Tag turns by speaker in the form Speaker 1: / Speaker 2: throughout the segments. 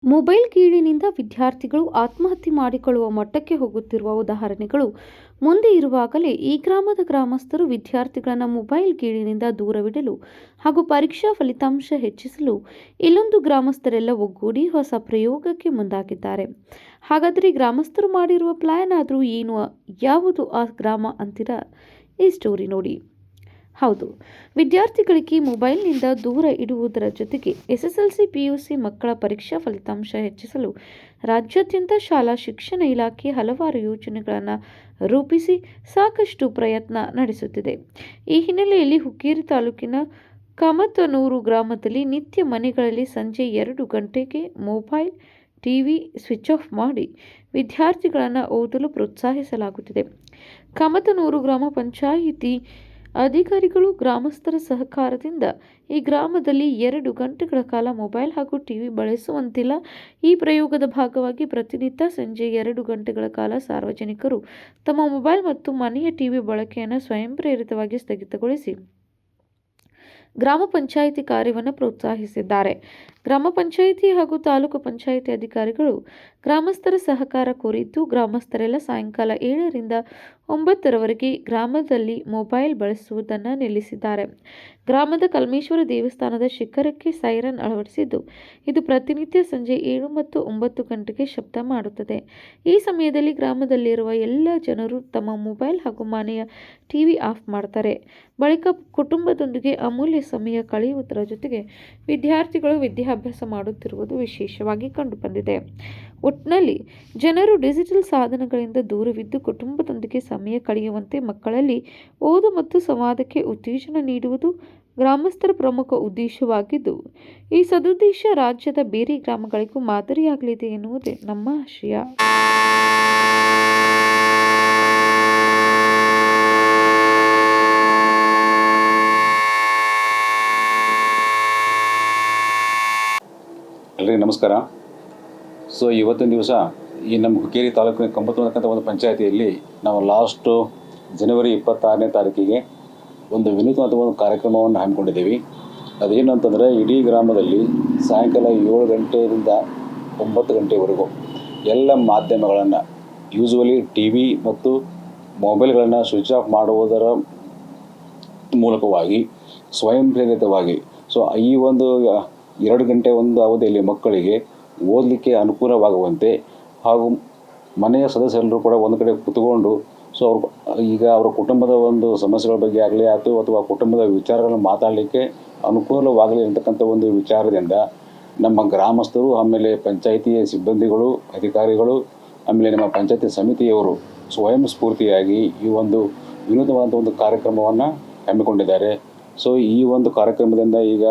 Speaker 1: Mobile ಗೀಳಿನಿಂದ ವಿದ್ಯಾರ್ಥಿಗಳು ಆತ್ಮಹತ್ಯೆ ಮಾಡಿಕೊಳ್ಳುವ ಮಟ್ಟಕ್ಕೆ ಹೋಗುತ್ತಿರುವ ಉದಾಹರಣೆಗಳು ಮುಂದೆ ಇರುವಾಗಲೇ ಈ ಗ್ರಾಮದ ಗ್ರಾಮಸ್ಥರು ವಿದ್ಯಾರ್ಥಿಗಳನ್ನು ಮೊಬೈಲ್ ಗೀಳಿನಿಂದ ದೂರವಿಡಲು ಹಾಗೂ ಪರೀಕ್ಷಾ ಫಲಿತಾಂಶ ಹೆಚ್ಚಿಸಲು ಇಲ್ಲೊಂದು ಗ್ರಾಮಸ್ಥರೆಲ್ಲ ಒಗ್ಗೂಡಿ ಹೊಸ ಪ್ರಯೋಗಕ್ಕೆ ಮುಂದಾಗಿದ್ದಾರೆ. ಹಾಗಾದರೆ ಗ್ರಾಮಸ್ಥರು ಮಾಡಿರುವ ಪ್ಲಾನ್ ಆದರೂ ಏನು, ಯಾವುದು ಆ ಗ್ರಾಮ ಅಂತೀರಾ? ಈ ಸ್ಟೋರಿ ನೋಡಿ. ಹೌದು, ವಿದ್ಯಾರ್ಥಿಗಳಿಗೆ ಮೊಬೈಲ್ನಿಂದ ದೂರ ಇಡುವುದರ ಜೊತೆಗೆ ಎಸ್ಎಸ್ಎಲ್ಸಿ ಪಿಯುಸಿ ಮಕ್ಕಳ ಪರೀಕ್ಷಾ ಫಲಿತಾಂಶ ಹೆಚ್ಚಿಸಲು ರಾಜ್ಯಾದ್ಯಂತ ಶಾಲಾ ಶಿಕ್ಷಣ ಇಲಾಖೆ ಹಲವಾರು ಯೋಜನೆಗಳನ್ನು ರೂಪಿಸಿ ಸಾಕಷ್ಟು ಪ್ರಯತ್ನ ನಡೆಸುತ್ತಿದೆ. ಈ ಹಿನ್ನೆಲೆಯಲ್ಲಿ ಹುಕ್ಕೇರಿ ತಾಲೂಕಿನ ಕಮತನೂರು ಗ್ರಾಮದಲ್ಲಿ ನಿತ್ಯ ಮನೆಗಳಲ್ಲಿ ಸಂಜೆ 2 ಗಂಟೆಗೆ ಮೊಬೈಲ್ ಟಿವಿ ಸ್ವಿಚ್ ಆಫ್ ಮಾಡಿ ವಿದ್ಯಾರ್ಥಿಗಳನ್ನು ಓದಲು ಪ್ರೋತ್ಸಾಹಿಸಲಾಗುತ್ತಿದೆ. ಕಮತನೂರು ಗ್ರಾಮ ಪಂಚಾಯಿತಿ ಅಧಿಕಾರಿಗಳು ಗ್ರಾಮಸ್ಥರ ಸಹಕಾರದಿಂದ ಈ ಗ್ರಾಮದಲ್ಲಿ 2 ಗಂಟೆಗಳ ಕಾಲ ಮೊಬೈಲ್ ಹಾಗೂ ಟಿವಿ ಬಳಸುವಂತಿಲ್ಲ. ಈ ಪ್ರಯೋಗದ ಭಾಗವಾಗಿ ಪ್ರತಿನಿತ್ಯ ಸಂಜೆ 2 ಗಂಟೆಗಳ ಕಾಲ ಸಾರ್ವಜನಿಕರು ತಮ್ಮ ಮೊಬೈಲ್ ಮತ್ತು ಮನೆಯ ಟಿವಿ ಬಳಕೆಯನ್ನು ಸ್ವಯಂ ಪ್ರೇರಿತವಾಗಿ ಸ್ಥಗಿತಗೊಳಿಸಿ ಗ್ರಾಮ ಪಂಚಾಯಿತಿ ಕಾರ್ಯವನ್ನು ಪ್ರೋತ್ಸಾಹಿಸಿದ್ದಾರೆ. ಗ್ರಾಮ ಪಂಚಾಯಿತಿ ಹಾಗೂ ತಾಲೂಕು ಪಂಚಾಯಿತಿ ಅಧಿಕಾರಿಗಳು ಗ್ರಾಮಸ್ಥರ ಸಹಕಾರ ಕೋರಿದ್ದು, ಗ್ರಾಮಸ್ಥರೆಲ್ಲ ಸಾಯಂಕಾಲ 7ರಿಂದ 9ರವರೆಗೆ ಗ್ರಾಮದಲ್ಲಿ ಮೊಬೈಲ್ ಬಳಸುವುದನ್ನು ನಿಲ್ಲಿಸಿದ್ದಾರೆ. ಗ್ರಾಮದ ಕಲ್ಮೇಶ್ವರ ದೇವಸ್ಥಾನದ ಶಿಖರಕ್ಕೆ ಸೈರನ್ ಅಳವಡಿಸಿದ್ದು, ಇದು ಪ್ರತಿನಿತ್ಯ ಸಂಜೆ 7 ಮತ್ತು 9 ಗಂಟೆಗೆ ಶಬ್ದ ಮಾಡುತ್ತದೆ. ಈ ಸಮಯದಲ್ಲಿ ಗ್ರಾಮದಲ್ಲಿರುವ ಎಲ್ಲ ಜನರು ತಮ್ಮ ಮೊಬೈಲ್ ಹಾಗೂ ಮನೆಯ ಟಿವಿ ಆಫ್ ಮಾಡ್ತಾರೆ. ಬಳಿಕ ಕುಟುಂಬದೊಂದಿಗೆ ಅಮೂಲ್ಯ ಸಮಯ ಕಳೆಯುವುದರ ಜೊತೆಗೆ ವಿದ್ಯಾರ್ಥಿಗಳು ವಿದ್ಯಾಭ್ಯಾಸ ಮಾಡುತ್ತಿರುವುದು ವಿಶೇಷವಾಗಿ ಕಂಡುಬಂದಿದೆ. ಒಟ್ನಲ್ಲಿ ಜನರು ಡಿಜಿಟಲ್ ಸಾಧನಗಳಿಂದ ದೂರವಿದ್ದು ಕುಟುಂಬದೊಂದಿಗೆ ಸಮಯ ಕಳೆಯುವಂತೆ ಮಕ್ಕಳಲ್ಲಿ ಓದು ಮತ್ತು ಸಂವಾದಕ್ಕೆ ಉತ್ತೇಜನ ನೀಡುವುದು ಗ್ರಾಮಸ್ಥರ ಪ್ರಮುಖ ಉದ್ದೇಶವಾಗಿದ್ದು, ಈ ಸದುದ್ದೇಶ ರಾಜ್ಯದ ಬೇರೆ ಗ್ರಾಮಗಳಿಗೂ ಮಾದರಿಯಾಗಲಿದೆ ಎನ್ನುವುದೇ ನಮ್ಮ ಆಶಯ.
Speaker 2: ಎಲ್ಲರಿಗೂ ನಮಸ್ಕಾರ. ಸೊ ಇವತ್ತಿನ ದಿವಸ ಈ ನಮ್ಮ ಹುಕ್ಕೇರಿ ತಾಲೂಕಿನ ಕಂಬತ್ತು ಅನ್ನತಕ್ಕಂಥ ಒಂದು ಪಂಚಾಯತಿಯಲ್ಲಿ ನಾವು ಲಾಸ್ಟು ಜನವರಿ 26ನೇ ತಾರೀಕಿಗೆ ಒಂದು ವಿನೂತವಾದ ಒಂದು ಕಾರ್ಯಕ್ರಮವನ್ನು ಹಮ್ಮಿಕೊಂಡಿದ್ದೀವಿ. ಅದೇನು ಅಂತಂದರೆ, ಇಡೀ ಗ್ರಾಮದಲ್ಲಿ ಸಾಯಂಕಾಲ 7 ಗಂಟೆಯಿಂದ 9 ಗಂಟೆವರೆಗೂ ಎಲ್ಲ ಮಾಧ್ಯಮಗಳನ್ನು, ಯೂಸುವಲಿ ಟಿ ವಿ ಮತ್ತು ಮೊಬೈಲ್ಗಳನ್ನು ಸ್ವಿಚ್ ಆಫ್ ಮಾಡುವುದರ ಮೂಲಕವಾಗಿ ಸ್ವಯಂ ಪ್ರೇರಿತವಾಗಿ ಈ ಒಂದು 2 ಗಂಟೆ ಒಂದು ಅವಧಿಯಲ್ಲಿ ಮಕ್ಕಳಿಗೆ ಓದಲಿಕ್ಕೆ ಅನುಕೂಲವಾಗುವಂತೆ ಹಾಗೂ ಮನೆಯ ಸದಸ್ಯರೆಲ್ಲರೂ ಕೂಡ ಒಂದು ಕಡೆ ಕೂತ್ಕೊಂಡು ಈಗ ಅವರ ಕುಟುಂಬದ ಒಂದು ಸಮಸ್ಯೆಗಳ ಬಗ್ಗೆ ಆಗಲಿ ಅಥವಾ ಕುಟುಂಬದ ವಿಚಾರಗಳನ್ನು ಮಾತಾಡಲಿಕ್ಕೆ ಅನುಕೂಲವಾಗಲಿ ಅಂತಕ್ಕಂಥ ಒಂದು ವಿಚಾರದಿಂದ ನಮ್ಮ ಗ್ರಾಮಸ್ಥರು, ಆಮೇಲೆ ಪಂಚಾಯಿತಿಯ ಸಿಬ್ಬಂದಿಗಳು, ಅಧಿಕಾರಿಗಳು, ಆಮೇಲೆ ನಮ್ಮ ಪಂಚಾಯತಿ ಸಮಿತಿಯವರು ಸ್ವಯಂ ಸ್ಫೂರ್ತಿಯಾಗಿ ಈ ಒಂದು ವಿನೂತವಾದ ಒಂದು ಕಾರ್ಯಕ್ರಮವನ್ನು ಹಮ್ಮಿಕೊಂಡಿದ್ದಾರೆ. ಈ ಒಂದು ಕಾರ್ಯಕ್ರಮದಿಂದ ಈಗ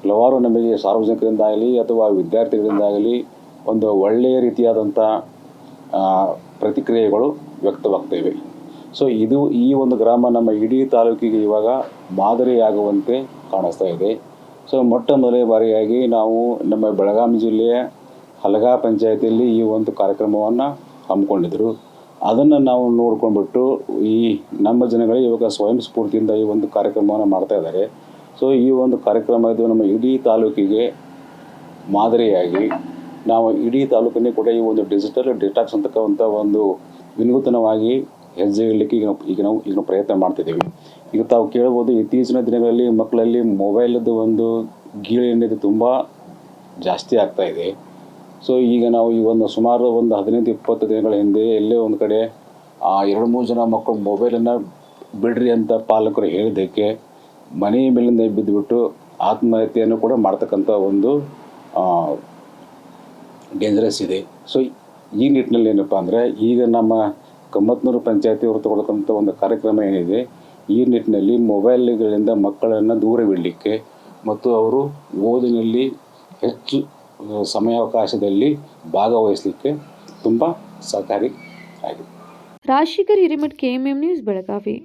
Speaker 2: ಹಲವಾರು ನಮಗೆ ಸಾರ್ವಜನಿಕರಿಂದಾಗಲಿ ಅಥವಾ ವಿದ್ಯಾರ್ಥಿಗಳಿಂದಾಗಲಿ ಒಂದು ಒಳ್ಳೆಯ ರೀತಿಯಾದಂಥ ಪ್ರತಿಕ್ರಿಯೆಗಳು ವ್ಯಕ್ತವಾಗ್ತವೆ. ಈ ಒಂದು ಗ್ರಾಮ ನಮ್ಮ ಇಡೀ ತಾಲೂಕಿಗೆ ಇವಾಗ ಮಾದರಿಯಾಗುವಂತೆ ಕಾಣಿಸ್ತಾ ಇದೆ. ಮೊಟ್ಟ ಮೊದಲ ಬಾರಿಯಾಗಿ ನಾವು ನಮ್ಮ ಬೆಳಗಾವಿ ಜಿಲ್ಲೆಯ ಹಲಗಾ ಪಂಚಾಯತಿಯಲ್ಲಿ ಈ ಒಂದು ಕಾರ್ಯಕ್ರಮವನ್ನು ಹಮ್ಮಿಕೊಂಡಿದ್ದರು. ಅದನ್ನು ನಾವು ನೋಡ್ಕೊಂಡ್ಬಿಟ್ಟು ಈ ನಮ್ಮ ಜನಗಳು ಇವಾಗ ಸ್ವಯಂ ಸ್ಫೂರ್ತಿಯಿಂದ ಈ ಒಂದು ಕಾರ್ಯಕ್ರಮವನ್ನು ಮಾಡ್ತಾ ಇದ್ದಾರೆ. ಈ ಒಂದು ಕಾರ್ಯಕ್ರಮ ಇದು ನಮ್ಮ ಇಡೀ ತಾಲೂಕಿಗೆ ಮಾದರಿಯಾಗಿ ನಾವು ಇಡೀ ತಾಲೂಕನ್ನೇ ಕೂಡ ಈ ಒಂದು ಡಿಜಿಟಲ್ ಡಿಟಾಕ್ಸ್ ಅಂತಕ್ಕಂಥ ಒಂದು ವಿನೂತನವಾಗಿ ಹೆಜ್ಜೆ ಇಡಲಿಕ್ಕೆ ಈಗ ನಾವು ಪ್ರಯತ್ನ ಮಾಡ್ತಿದ್ದೀವಿ. ಈಗ ತಾವು ಕೇಳ್ಬೋದು, ಇತ್ತೀಚಿನ ದಿನಗಳಲ್ಲಿ ಮಕ್ಕಳಲ್ಲಿ ಮೊಬೈಲದ್ದು ಒಂದು ಗೀಳು ಎನ್ನುವುದು ತುಂಬ ಜಾಸ್ತಿ ಆಗ್ತಾ ಇದೆ. ಈಗ ನಾವು ಈ ಒಂದು ಸುಮಾರು ಒಂದು 15-20 ದಿನಗಳ ಹಿಂದೆ ಎಲ್ಲೇ ಒಂದು ಕಡೆ 2-3 ಜನ ಮಕ್ಕಳು ಮೊಬೈಲನ್ನು ಬಿಡ್ರಿ ಅಂತ ಪಾಲಕರು ಹೇಳಿದ್ದಕ್ಕೆ ಮನೆಯ ಮೇಲಿಂದ ಬಿದ್ದುಬಿಟ್ಟು ಆತ್ಮಹತ್ಯೆಯನ್ನು ಕೂಡ ಮಾಡ್ತಕ್ಕಂಥ ಒಂದು ಡೇಂಜರಸ್ ಇದೆ. ಈ ನಿಟ್ಟಿನಲ್ಲಿ ಏನಪ್ಪ ಅಂದರೆ, ಈಗ ನಮ್ಮ ಕಮ್ಮತ್ನೂರು ಪಂಚಾಯತಿಯವರು ತಗೊಳ್ತಕ್ಕಂಥ ಒಂದು ಕಾರ್ಯಕ್ರಮ ಏನಿದೆ, ಈ ನಿಟ್ಟಿನಲ್ಲಿ ಮೊಬೈಲ್ಗಳಿಂದ ಮಕ್ಕಳನ್ನು ದೂರವಿಡಲಿಕ್ಕೆ ಮತ್ತು ಅವರು ಓದಿನಲ್ಲಿ ಹೆಚ್ಚು ಸಮಯಾವಕಾಶದಲ್ಲಿ ಭಾಗವಹಿಸಲಿಕ್ಕೆ ತುಂಬ ಸಹಕಾರಿ ಆಗಿದೆ.
Speaker 1: Rajashekhar Hiremath, KMM news, Belagavi.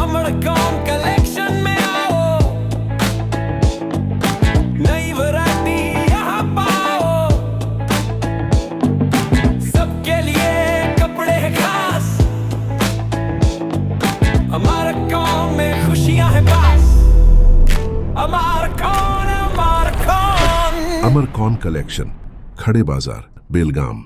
Speaker 3: अमरकॉन कलेक्शन में आओ, नई वैरायटी अमरकॉन कलेक्शन, खड़े बाजार, बेलगाम।